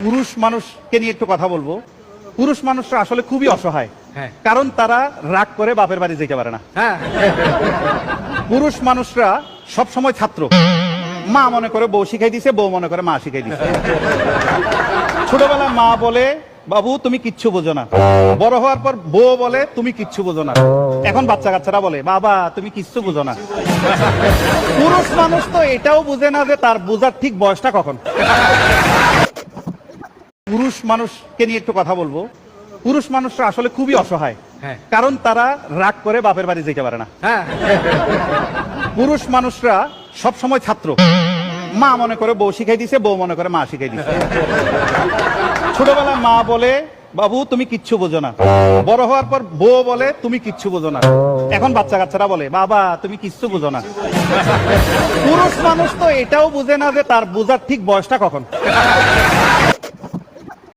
পুরুষ মানুষকে নিয়ে একটু কথা বলবো। পুরুষ মানুষরা আসলে খুবই অসহায়, হ্যাঁ। কারণ তারা রাগ করে বাপের বাড়ি যেতে পারে না। হ্যাঁ, পুরুষ মানুষরা সব সময় ছাত্র, মা মনে করে বউ শিখাই দিছে, বউ মনে করে মা শিখাই দিছে। ছোটবেলায় মা বলে বাবু তুমি কিচ্ছু বোঝো না, বড় হওয়ার পর বউ বলে তুমি কিচ্ছু বোঝো না, এখন বাচ্চা কাচ্চারা বলে বাবা তুমি কিচ্ছু বোঝো না। পুরুষ মানুষ তো এটাও বুঝে না যে তার বোঝার ঠিক বয়সটা কখন। পুরুষ মানুষকে নিয়ে একটু কথা বলবো। পুরুষ মানুষরা আসলে খুবই অসহায়, হ্যাঁ। কারণ তারা রাগ করে বাপের বাড়ি যেতে পারে না। হ্যাঁ, পুরুষ মানুষরা সব সময় ছাত্র, মা মনে করে বউ শিখাই দিছে, বউ মনে করে মা শিখাই দিছে। ছোটবেলায় মা বলে বাবু তুমি কিচ্ছু বোঝো না, বড় হওয়ার পর বউ বলে তুমি কিচ্ছু বোঝো না, এখন বাচ্চা কাচ্চারা বলে বাবা তুমি কিচ্ছু বোঝো না। পুরুষ মানুষ তো এটাও বুঝে না যে তার বোঝার ঠিক বয়সটা কখন।